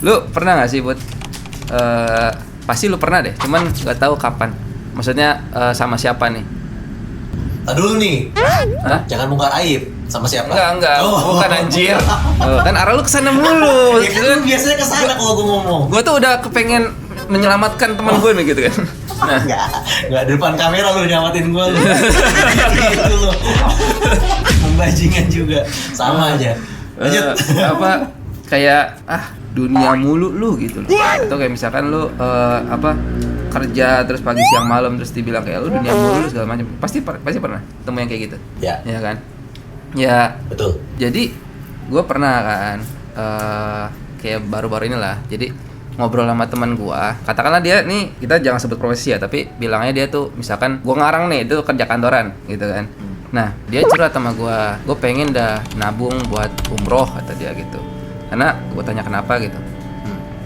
Lu pernah nggak sih buat pasti lu pernah deh, cuman nggak tahu kapan. Maksudnya sama siapa nih? Dulu nih. Hah? Jangan bongkar aib. Sama siapa? Enggak, bukan anjir. Kan arah lu kesana mulu. Ya kan lu biasanya kesana kalau gue ngomong. Gue tuh udah kepengen menyelamatkan teman gue nih gitu kan. Nah, Enggak di depan kamera lu nyamatin gue lu. Gitu lu. Membajingan juga. Sama aja. Lanjut. Apa kayak dunia mulu lu gitu loh. Atau kayak misalkan lu kerja terus pagi siang malam terus dibilang kayak lu dunia mulu lu segala macam. Pasti pernah ketemu yang kayak gitu. Ya. Ya kan? Ya. Betul. Jadi gue pernah kan kayak baru-baru inilah. Jadi ngobrol sama teman gue, katakanlah dia nih, kita jangan sebut profesi ya, tapi bilangnya dia tuh misalkan gue ngarang nih, itu kerja kantoran gitu kan. Nah dia curhat sama gue pengen dah nabung buat umroh kata dia gitu. Karena gue tanya kenapa gitu,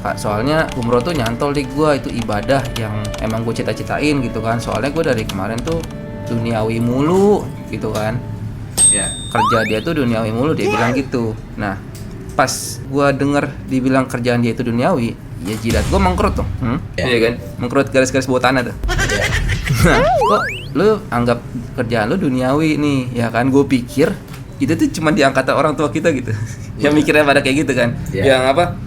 Kak, soalnya umroh tuh nyantol di gue, itu ibadah yang emang gue cita-citain gitu kan. Soalnya gue dari kemarin tuh duniawi mulu gitu kan. Ya. Kerja dia tuh duniawi mulu, dia bilang gitu. Nah pas gue denger dibilang kerjaan dia itu duniawi, ya jidat gue mengkerut tuh, iya kan, mengkerut garis-garis bawah tanah tuh. Nah, kok lu anggap kerjaan lu duniawi nih, ya kan? Gue pikir itu tuh cuma diangkat orang tua kita gitu, yang mikirnya pada kayak gitu kan, yang apa?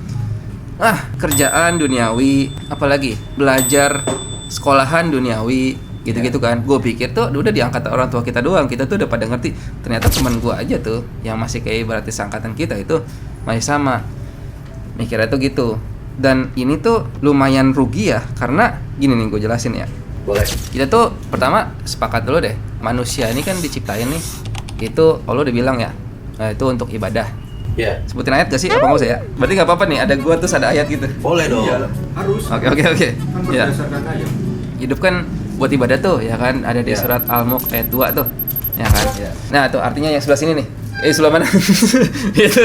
Kerjaan duniawi, apalagi belajar sekolahan duniawi, gitu-gitu kan. Gue pikir tuh udah diangkat orang tua kita doang, kita tuh udah pada ngerti. Ternyata teman gue aja tuh, yang masih kayak berarti seangkatan kita itu masih sama mikirnya tuh gitu. Dan ini tuh lumayan rugi ya, karena gini nih gue jelasin ya. Boleh. Kita tuh pertama sepakat dulu deh, manusia ini kan diciptain nih, itu Allah udah bilang ya, itu untuk ibadah. Ya. Sebutin ayat gak sih? Apa nggak usah ya? Berarti nggak apa-apa nih, ada gua terus ada ayat gitu. Boleh dong. Iya, harus. Oke. Kan Ya. berdasarkan ayat. Hidup kan buat ibadah tuh, ya kan? Ada di Ya. surat Al-Mulk ayat 2 tuh, ya kan? Ya. Nah tuh artinya yang sebelah sini nih. Sebelah mana? Gitu.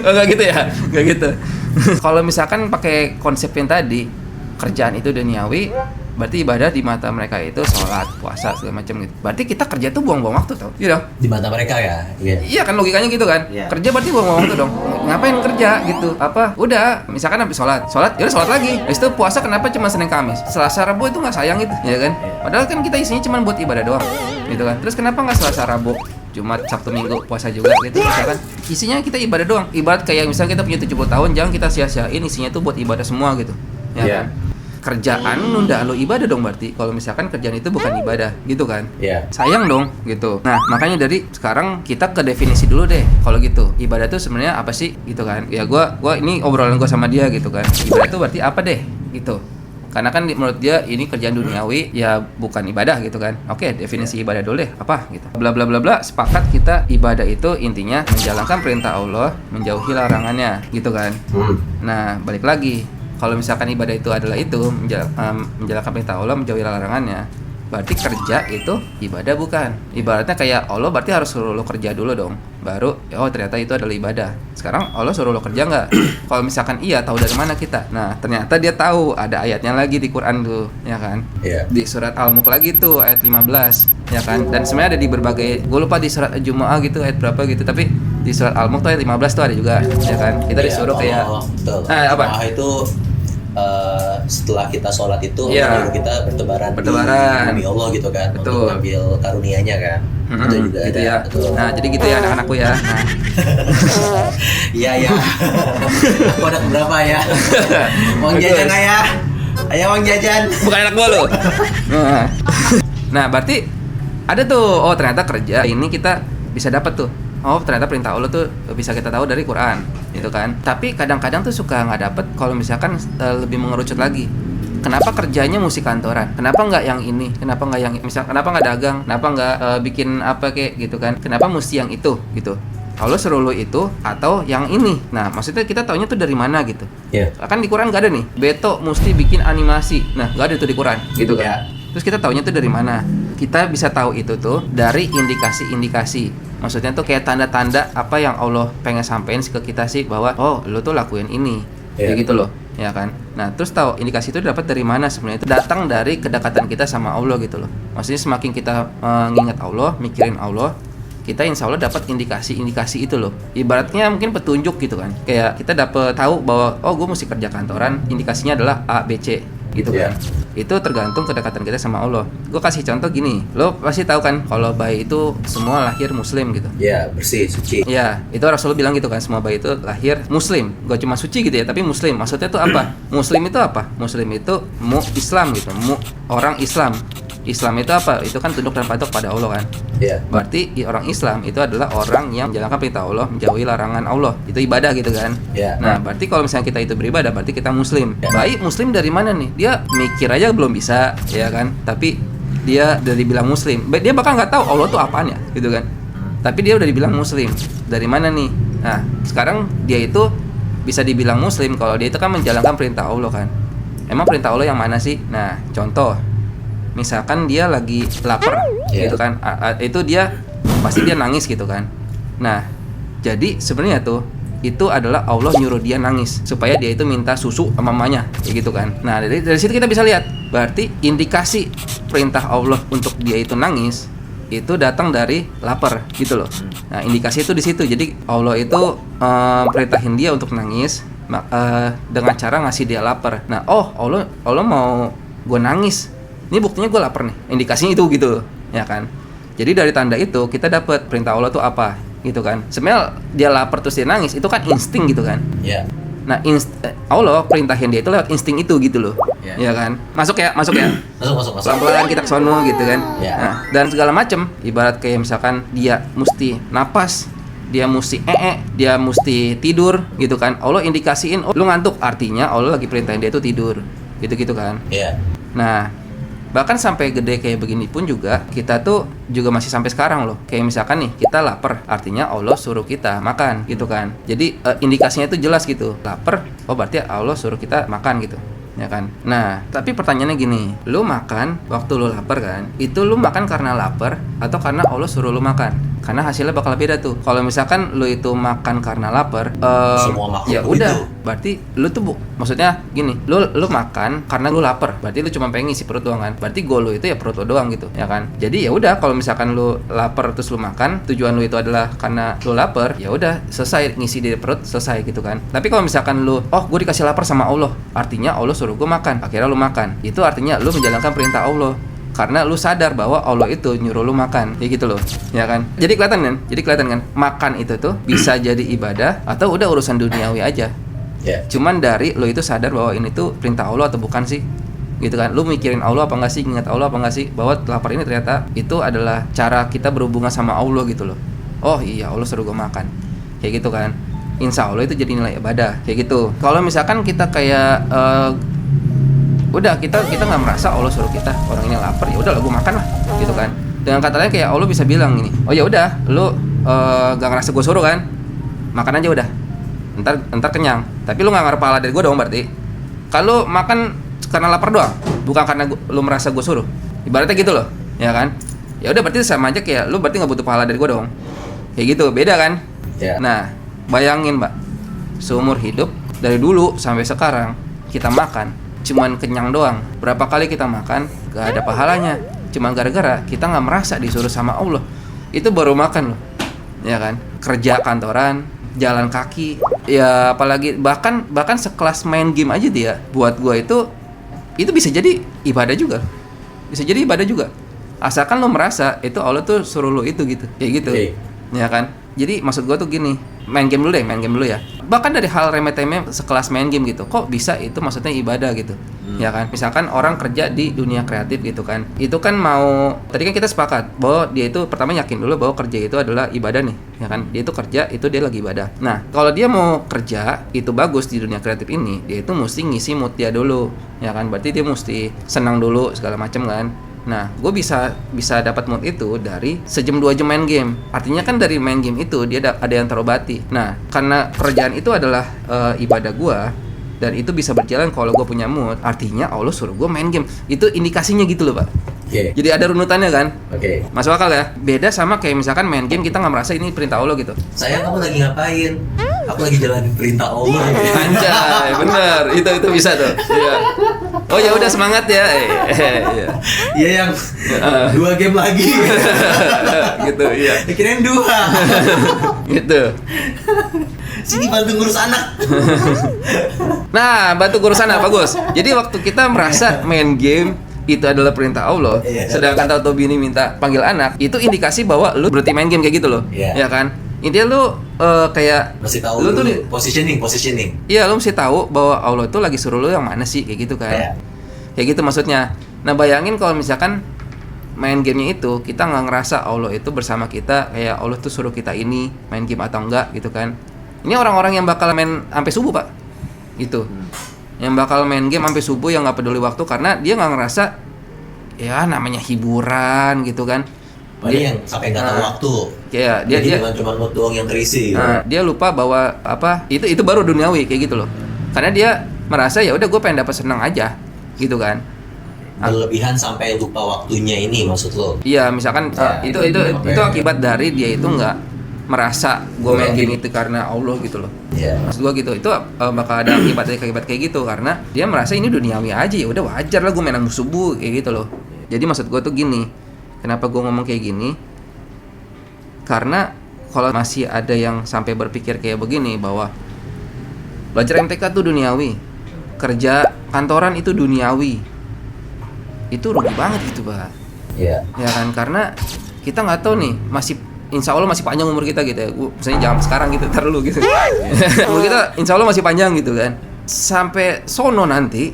Oh, nggak gitu ya? Nggak gitu. Kalau misalkan pakai konsep yang tadi, kerjaan itu duniawi, berarti ibadah di mata mereka itu sholat, puasa, segala macam gitu. Berarti kita kerja tuh buang-buang waktu tau? Iya dong? Di mata mereka ya. Iya. Iya kan logikanya gitu kan? Iya. Kerja berarti buang-buang waktu dong. Ngapain kerja gitu? Apa? Udah, misalkan habis sholat, ya udah sholat lagi. Habis itu puasa kenapa cuma Senin Kamis? Selasa Rabu itu nggak sayang itu, ya kan? Padahal kan kita isinya cuma buat ibadah doang, gitu kan? Terus kenapa nggak Selasa Rabu, Jumat, Sabtu, Minggu puasa juga gitu? Misalkan isinya kita ibadah doang. Ibarat kayak misalnya kita punya 70 tahun, jangan kita sia-siain isinya tuh buat ibadah semua gitu, ya Iya. kan? Kerjaan nunda lo ibadah dong berarti. Kalau misalkan kerjaan itu bukan ibadah, gitu kan? Iya. Sayang dong gitu. Nah makanya dari sekarang kita ke definisi dulu deh kalau gitu, ibadah tuh sebenarnya apa sih gitu kan. Ya gua ini obrolan gua sama dia gitu kan, ibadah tuh berarti apa deh gitu. Karena kan menurut dia ini kerjaan duniawi ya bukan ibadah gitu kan. Oke, definisi ibadah dulu deh apa gitu, bla bla bla bla. Sepakat kita ibadah itu intinya menjalankan perintah Allah, menjauhi larangannya gitu kan. Nah balik lagi, kalau misalkan ibadah itu adalah itu menjalankan perintah Allah, menjauhi larangannya, berarti kerja itu ibadah bukan. Ibaratnya kayak Allah berarti harus suruh lo kerja dulu dong, baru ternyata itu adalah ibadah. Sekarang Allah suruh lo kerja nggak? Kalau misalkan iya, tahu dari mana kita? Nah ternyata dia tahu, ada ayatnya lagi di Quran tuh, ya kan? Iya. Di surat Al-Mulk lagi tuh ayat 15, ya kan? Dan sebenarnya ada di berbagai, gue lupa di surat Al-Jumu'ah gitu ayat berapa gitu, tapi di surat Al-Mulk tuh ayat 15 tuh ada juga, ya kan? Kita disuruh kayak betul. apa? Itu setelah kita sholat itu Iya. lalu kita bertebaran Bertebaran. di bumi Allah gitu kan, Betul. untuk ambil karunia-Nya kan. Itu juga gitu ada. ya. Betul. Nah jadi gitu ya anak-anakku ya. Nah, Iya ya. Aku ada berapa ya? Uang jajan ayah. Ayah uang jajan. bukan anak gua lo. Nah berarti ada tuh, ternyata kerja ini kita bisa dapat tuh. Ternyata perintah Allah tuh bisa kita tahu dari Quran, gitu kan. Tapi kadang-kadang tuh suka nggak dapet kalau misalkan lebih mengerucut lagi. Kenapa kerjanya mesti kantoran? Kenapa nggak yang ini? Kenapa nggak yang kenapa nggak dagang? Kenapa nggak bikin apa kayak gitu kan? Kenapa mesti yang itu gitu? Allah suruh lo itu atau yang ini? Nah maksudnya kita taunya tuh dari mana gitu? Iya. Kan di Quran nggak ada nih. Beto mesti bikin animasi. Nah nggak ada tuh di Quran, gitu kan? Ya. Terus kita taunya tuh dari mana? Kita bisa tahu itu tuh dari indikasi-indikasi. Maksudnya tuh kayak tanda-tanda apa yang Allah pengen sampein ke kita sih, bahwa lo tuh lakuin ini, kayak gitu loh, ya kan? Nah terus tahu indikasi itu dapat dari mana sebenarnya? Itu datang dari kedekatan kita sama Allah gitu loh. Maksudnya semakin kita mengingat Allah, mikirin Allah, kita insya Allah dapat indikasi itu loh. Ibaratnya mungkin petunjuk gitu kan. Kayak kita dapat tahu bahwa oh gue mesti kerja kantoran, indikasinya adalah A, B, C gitu kan. Itu tergantung kedekatan kita sama Allah. Gue kasih contoh gini, lo pasti tahu kan kalau bayi itu semua lahir muslim gitu. Iya, bersih, suci. Ya, itu Rasulullah bilang gitu kan, semua bayi itu lahir muslim. Gak cuma suci gitu ya, tapi muslim. Maksudnya itu apa? Muslim itu apa? Muslim itu Islam gitu, orang Islam. Islam itu apa? Itu kan tunduk dan patuh pada Allah kan. Iya. Berarti orang Islam itu adalah orang yang menjalankan perintah Allah, menjauhi larangan Allah. Itu ibadah gitu kan. Iya. Nah, berarti kalau misalnya kita itu beribadah, berarti kita muslim. Ya. Baik, muslim dari mana nih? Dia mikir aja belum bisa, ya kan? Tapi dia udah dibilang muslim. Dia bahkan nggak tahu Allah tuh apaan ya, gitu kan. Tapi dia udah dibilang muslim. Dari mana nih? Nah, sekarang dia itu bisa dibilang muslim kalau dia itu kan menjalankan perintah Allah kan. Emang perintah Allah yang mana sih? Nah, contoh misalkan dia lagi lapar gitu kan, itu dia pasti dia nangis gitu kan. Nah, jadi sebenarnya tuh itu adalah Allah nyuruh dia nangis supaya dia itu minta susu sama mamanya kayak gitu kan. Nah, dari situ kita bisa lihat berarti indikasi perintah Allah untuk dia itu nangis itu datang dari lapar gitu loh. Nah, indikasi itu di situ. Jadi Allah itu perintahin dia untuk nangis dengan cara ngasih dia lapar. Nah, Allah mau gue nangis. Ini buktinya gue lapar nih, indikasinya itu gitu, ya kan? Jadi dari tanda itu kita dapat perintah Allah tuh apa, gitu kan? Sebenarnya dia lapar terus dia nangis, itu kan insting gitu kan? Iya. Nah Allah perintahin dia itu lewat insting itu gitu loh, ya kan? Masuk ya. Masuk. Pelan-pelan kita kesono gitu kan? Ya. Nah, dan segala macem. Ibarat kayak misalkan dia mesti napas, dia mesti dia mesti tidur, gitu kan? Allah indikasiin, lu ngantuk, artinya Allah lagi perintahin dia itu tidur, gitu-gitu kan? Iya. Nah, bahkan sampai gede kayak begini pun juga kita tuh juga masih sampai sekarang loh. Kayak misalkan nih kita lapar, artinya Allah suruh kita makan gitu kan. Jadi indikasinya itu jelas gitu. Lapar, oh berarti Allah suruh kita makan gitu, ya kan. Nah, tapi pertanyaannya gini, lu makan waktu lu lapar kan? Itu lu makan karena lapar atau karena Allah suruh lu makan? Karena hasilnya bakal beda tuh. Kalau misalkan lu itu makan karena lapar, semua makhluk ya udah, itu. berarti lu tuh maksudnya gini, lu makan karena lu lapar, berarti lu cuma pengen ngisi perut doang kan. Berarti goal lu itu ya perut lu doang gitu, ya kan. Jadi ya udah, kalau misalkan lu lapar terus lu makan, tujuan lu itu adalah karena lu lapar, ya udah selesai, ngisi di perut selesai gitu kan. Tapi kalau misalkan lu, oh gue dikasih lapar sama Allah, artinya Allah suruh gue makan, akhirnya lu makan, itu artinya lu menjalankan perintah Allah. Karena lu sadar bahwa Allah itu nyuruh lu makan, kayak gitu loh, ya kan. Jadi kelihatan kan, makan itu tuh bisa jadi ibadah atau udah urusan duniawi aja. Cuman dari lu itu sadar bahwa ini tuh perintah Allah atau bukan sih, gitu kan. Lu mikirin Allah apa enggak sih, ingat Allah apa enggak sih, bahwa lapar ini ternyata itu adalah cara kita berhubungan sama Allah gitu loh. Oh iya, Allah suruh gue makan, kayak gitu kan. Insya Allah itu jadi nilai ibadah, kayak gitu. Kalau misalkan kita kayak udah kita nggak merasa Allah suruh kita, orang ini lapar, ya udah lah gue makan lah, gitu kan. Dengan kata lain kayak Allah bisa bilang gini, oh ya udah, lu gak ngerasa gue suruh kan, makan aja udah, ntar kenyang. Tapi lu nggak ngarep pahala dari gue dong berarti. Kalau makan karena lapar doang, bukan karena lu merasa gue suruh, ibaratnya gitu loh, ya kan. Ya udah berarti sama aja kayak lu berarti nggak butuh pahala dari gue dong, kayak gitu, beda kan. Nah, bayangin mbak, seumur hidup dari dulu sampai sekarang kita makan cuman kenyang doang. Berapa kali kita makan gak ada pahalanya, cuma gara-gara kita nggak merasa disuruh sama Allah. Itu baru makan loh, ya kan. Kerja kantoran, jalan kaki, ya apalagi bahkan sekelas main game aja dia, buat gua itu bisa jadi ibadah juga, asalkan lo merasa itu Allah tuh suruh lo itu gitu, kayak gitu, ya kan. Jadi maksud gua tuh gini, main game dulu ya. Bahkan dari hal remeh-temeh sekelas main game gitu, kok bisa itu maksudnya ibadah gitu, ya kan. Misalkan orang kerja di dunia kreatif gitu kan, itu kan mau, tadi kan kita sepakat bahwa dia itu pertama yakin dulu bahwa kerja itu adalah ibadah nih, ya kan. Dia itu kerja, itu dia lagi ibadah. Nah, kalau dia mau kerja itu bagus di dunia kreatif ini, dia itu mesti ngisi mood dia dulu, ya kan. Berarti dia mesti senang dulu segala macam kan. Nah, gue bisa dapat mood itu dari sejam 2 jam main game. Artinya kan dari main game itu dia ada yang terobati. Nah, karena kerjaan itu adalah ibadah gue, dan itu bisa berjalan kalau gue punya mood, artinya Allah suruh gue main game. Itu indikasinya gitu loh, Pak. Jadi ada runutannya kan. Masuk akal ya. Beda sama kayak misalkan main game kita nggak merasa ini perintah Allah gitu. Sayang, kamu lagi ngapain? Aku lagi jalanin perintah Allah. Anjay, bener. Itu bisa tuh. Iya. Oh ya udah semangat ya. Iya. Iya yang 2 game lagi. Gitu, iya. Kirain 2. Gitu. Sini bantu ngurus anak. Nah, bantu ngurus anak bagus. Jadi waktu kita merasa main game itu adalah perintah Allah, Iya. sedangkan tahu bini minta panggil anak, itu indikasi bahwa lu berarti main game kayak gitu loh. Iya. Ya kan? Intinya lu kayak Masih tahu lu dulu tuh positioning. iya, lu mesti tahu bahwa Allah tuh lagi suruh lu yang mana sih, kayak gitu kan. Iya. Kayak gitu maksudnya. Nah, bayangin kalau misalkan main gamenya itu kita nggak ngerasa Allah itu bersama kita, kayak Allah tuh suruh kita ini main game atau enggak gitu kan. Ini orang-orang yang bakal main sampai subuh, Pak. Gitu. Yang bakal main game sampai subuh yang nggak peduli waktu karena dia nggak ngerasa ya namanya hiburan gitu kan. Banyak yang sampai nggak tahu waktu. Kayak dia Jadi dengan cuma mood doang yang terisi. dia lupa bahwa apa itu baru duniawi kayak gitu loh. Karena dia merasa ya udah gue pengen dapat senang aja gitu kan. Berlebihan sampai lupa waktunya ini maksud lo? Iya, misalkan Ya, itu akibat dari dia itu nggak merasa gue main game itu karena Allah gitu loh. Iya. Maksud gue gitu, itu bakal ada akibat kayak gitu karena dia merasa ini duniawi aja, ya udah wajar lah gue main subuh kayak gitu loh. Jadi maksud gue tuh gini, kenapa gue ngomong kayak gini? Karena kalau masih ada yang sampai berpikir kayak begini bahwa belajar MTK tuh duniawi, kerja kantoran itu duniawi, itu rugi banget gitu, Pak. Iya. Ya kan, karena kita nggak tahu nih, insya Allah masih panjang umur kita gitu ya. Misalnya jangan sekarang gitu, ntar dulu gitu. Umur kita insya Allah masih panjang gitu kan. Sampai sono nanti,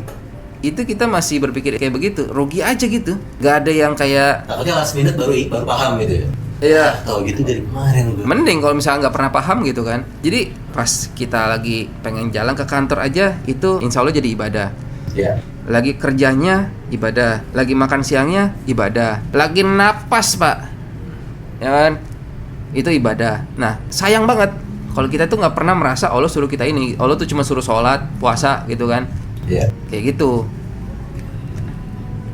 itu kita masih berpikir kayak begitu, rugi aja gitu. Gak ada yang kayak Takutnya last minute baru paham gitu ya. Iya. Tahu gitu dari kemarin gue. Mending kalau misalnya nggak pernah paham gitu kan. Jadi pas kita lagi pengen jalan ke kantor aja, itu insya Allah jadi ibadah. Iya. Lagi kerjanya ibadah, lagi makan siangnya ibadah, lagi napas, Pak, ya kan, itu ibadah. Nah, sayang banget kalau kita tuh nggak pernah merasa Allah suruh kita ini, Allah tuh cuma suruh sholat, puasa gitu kan. Iya. Kayak gitu.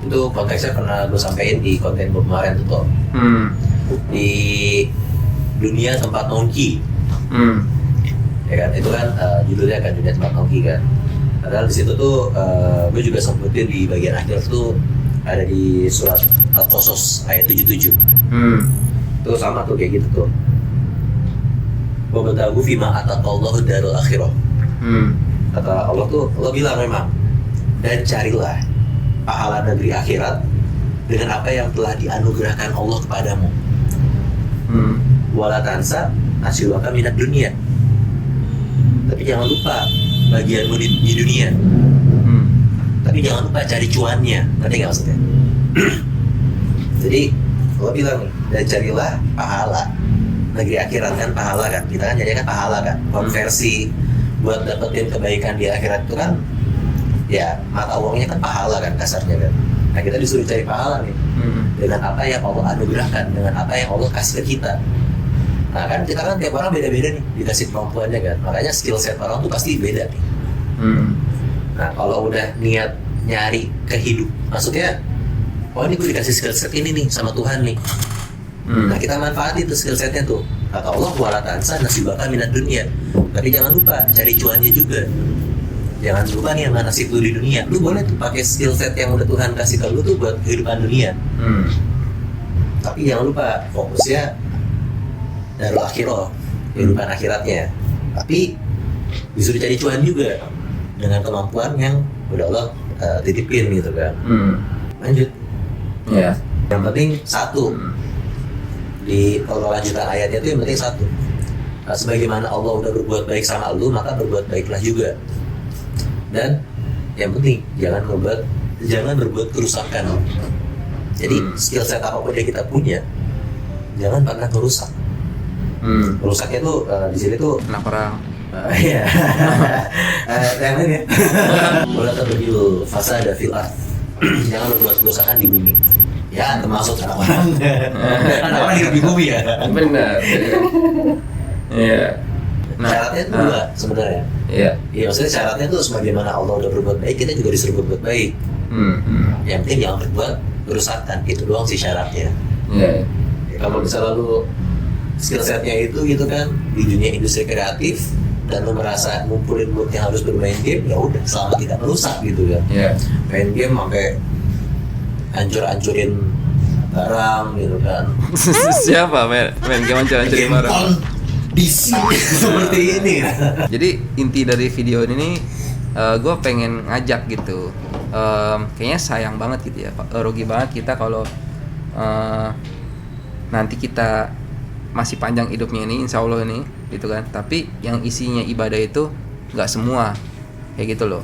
Itu konteksnya pernah gue sampaikan di konten gue kemarin tuh, Tom. Di dunia tempat nongki, ya kan, itu kan judulnya kan dunia tempat nongki kan. Padahal di situ tuh gue juga sempetin di bagian akhir tuh ada di surat Al-Qasas ayat 77. Itu sama tuh kayak gitu tuh. Wa batagu fima ataqallahu darul akhirah. Kata Allah tuh, Allah bilang memang, dan carilah pahala negeri akhirat dengan apa yang telah dianugerahkan Allah kepadamu. Wala tansa nasibaka minad dunia. Tapi jangan lupa bagianmu di dunia. Tapi jangan lupa cari cuannya. Ngerti nggak maksudnya? Jadi Allah bilang nih, dan carilah pahala negeri akhirat kan, pahala kan. Kita kan jadinya kan pahala kan. Konversi buat dapetin kebaikan di akhirat itu kan, ya mata uangnya kan pahala kan kasarnya kan. Nah kita disuruh cari pahala nih dengan apa yang Allah anugerahkan, dengan apa yang Allah kasih ke kita. Nah kan kita kan tiap orang beda-beda nih dikasih kemampuannya kan, makanya skill set orang tuh pasti beda nih. Nah kalau udah niat nyari kehidup, maksudnya oh ini gue dikasih skill set ini nih sama Tuhan nih. Nah kita manfaati tuh skill setnya tuh. Kata Allah wala tansa nasibaka minad dunia. Tapi jangan lupa cari cuannya juga. Jangan lupa nih yang nasib lu di dunia. Lu boleh tuh pakai skill set yang udah Tuhan kasih ke lu tuh buat kehidupan dunia. Tapi jangan lupa fokusnya darul akhirah, kehidupan akhiratnya. Tapi disuruh cari cuan juga dengan kemampuan yang udah Allah titipin gitu kan. Lanjut. Ya. Yang penting satu. Di kalau lanjutan ayatnya itu yang penting satu. Nah, sebagaimana Allah udah berbuat baik sama lu, maka berbuat baiklah juga. Dan yang penting jangan berbuat kerusakan. Jadi skill set apapun yang kita punya, jangan pernah merusak. Rusaknya tuh di sini tuh Anak orang. iya. Yang lain ya. Wala tabghiru fasada fil ardh. Jangan berbuat kerusakan di bumi. Ya termasuk anak orang. Anak orang hidup di bumi ya. Benar. Iya. Syaratnya itu dua sebenarnya. Iya. Iya maksudnya syaratnya tuh sebagaimana Allah udah berbuat baik, kita juga disuruh berbuat baik. Yang penting jangan berbuat kerusakan. Itu doang sih syaratnya. Iya. Ya, kalau misalnya lu skill setnya itu gitu kan di dunia industri kreatif, dan lu merasa ngumpulin moodnya harus bermain game, ya udah selama tidak merusak gitu kan. Main game sampai hancur-hancurin barang gitu kan. Siapa main game hancur-hancurin barang? Kondisi seperti ini. Jadi inti dari video ini gue pengen ngajak gitu. Kayaknya sayang banget gitu ya, rugi banget kita kalau nanti kita masih panjang hidupnya ini, insya Allah ini, gitu kan. Tapi yang isinya ibadah itu nggak semua, kayak gitu loh.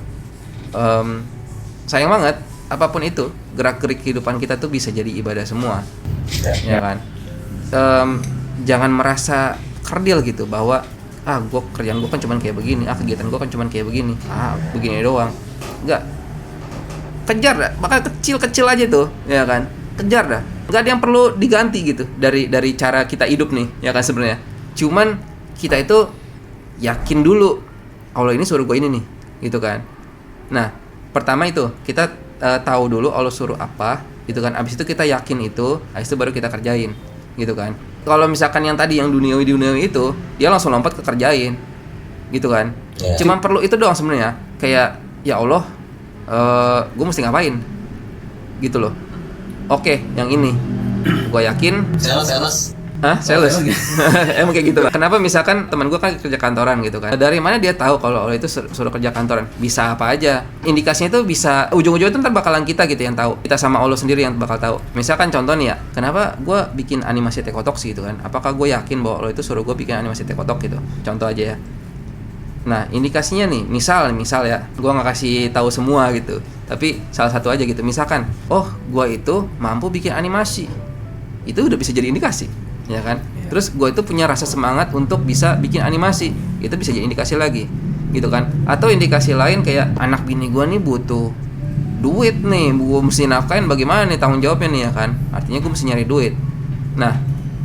Sayang banget, apapun itu, gerak-gerik kehidupan kita tuh bisa jadi ibadah semua, ya kan. Jangan merasa kerdil gitu bahwa kerjaan gue kan cuman kayak begini, kegiatan gue kan cuman kayak begini, begini doang. Nggak, kejar dah, bakal kecil-kecil aja tuh, ya kan. Kejar dah, nggak ada yang perlu diganti gitu dari cara kita hidup nih, ya kan sebenarnya. Cuman kita itu yakin dulu Allah ini suruh gue ini nih, gitu kan. Nah, pertama itu kita tahu dulu Allah suruh apa, gitu kan. Abis itu kita yakin itu, abis itu baru kita kerjain, gitu kan. Kalau misalkan yang tadi yang duniawi itu, dia langsung lompat ke kerjain, gitu kan. Cuman perlu itu doang sebenarnya. Kayak ya Allah, gue mesti ngapain, gitu loh. Oke, yang ini gue yakin sales sales emang kayak gitu lah. Kenapa misalkan teman gue kan kerja kantoran gitu kan, dari mana dia tahu kalau Allah itu suruh kerja kantoran? Bisa apa aja, indikasinya itu bisa ujung-ujungnya itu ntar bakalan kita gitu yang tahu, kita sama Allah sendiri yang bakal tahu. Misalkan contoh nih ya, kenapa gue bikin animasi Tekotok sih gitu kan, apakah gue yakin bahwa Allah itu suruh gue bikin animasi Tekotok gitu, contoh aja ya. Nah, indikasinya nih, misal ya, gue nggak kasih tahu semua gitu, tapi salah satu aja gitu. Misalkan, gue itu mampu bikin animasi, itu udah bisa jadi indikasi, ya kan? Terus gue itu punya rasa semangat untuk bisa bikin animasi, itu bisa jadi indikasi lagi, gitu kan? Atau indikasi lain kayak anak bini gue nih butuh duit nih, gue mesti nafkain, bagaimana nih tanggung jawabnya nih, ya kan? Artinya gue mesti nyari duit. Nah,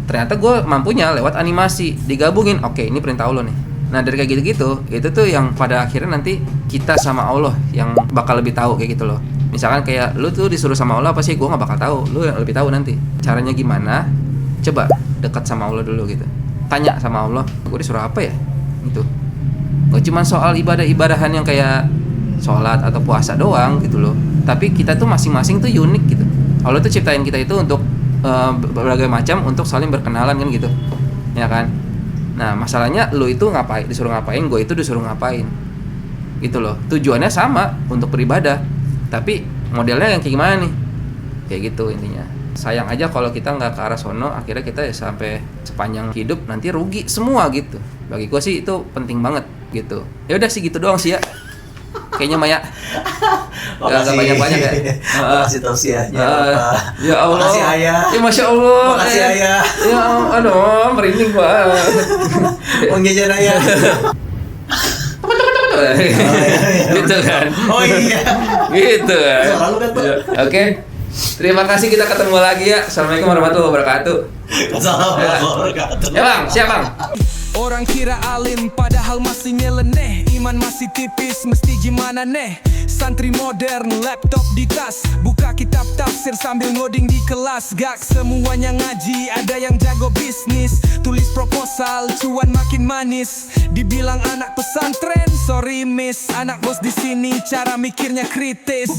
ternyata gue mampunya lewat animasi, digabungin, oke, ini perintah Allah nih. Nah, dari kayak gitu-gitu, itu tuh yang pada akhirnya nanti kita sama Allah yang bakal lebih tahu kayak gitu loh. Misalkan kayak lu tuh disuruh sama Allah apa sih, gue nggak bakal tahu, lu yang lebih tahu nanti caranya gimana. Coba dekat sama Allah dulu gitu, tanya sama Allah, gue disuruh apa ya gitu. Gak cuma soal ibadah-ibadahan yang kayak sholat atau puasa doang gitu loh, tapi kita tuh masing-masing tuh unik gitu. Allah tuh ciptain kita itu untuk berbagai macam, untuk saling berkenalan kan gitu, ya kan. Nah, masalahnya lu itu disuruh ngapain, gue itu disuruh ngapain, gitu loh. Tujuannya sama, untuk beribadah, tapi modelnya yang kayak gimana nih, kayak gitu intinya. Sayang aja kalau kita nggak ke arah sono, akhirnya kita ya sampai sepanjang hidup nanti rugi semua gitu. Bagi gue sih itu penting banget gitu. Ya udah sih gitu doang sih ya. Kayaknya Maya gak banyak-banyak ya. Makasih tausiahnya. Ya Allah. Makasih Ayah. Ya Masya Allah. Makasih Ayah. Ya aduh, merinding banget. Uang jajan Ayah. Gitu kan. Oh iya. Gitu kan. Suara lu kan tuh. Oke. Terima kasih, kita ketemu lagi ya. Assalamualaikum warahmatullahi wabarakatuh. Assalamualaikum warahmatullahi wabarakatuh. Ya Bang, siap Bang. Orang kira alim padahal masih nyeleneh, iman masih tipis mesti gimana neh. Santri modern, laptop di tas, buka kitab tafsir sambil ngoding di kelas. Gak semuanya ngaji, ada yang jago bisnis, tulis proposal, cuan makin manis. Dibilang anak pesantren, sorry miss, anak bos di sini cara mikirnya kritis.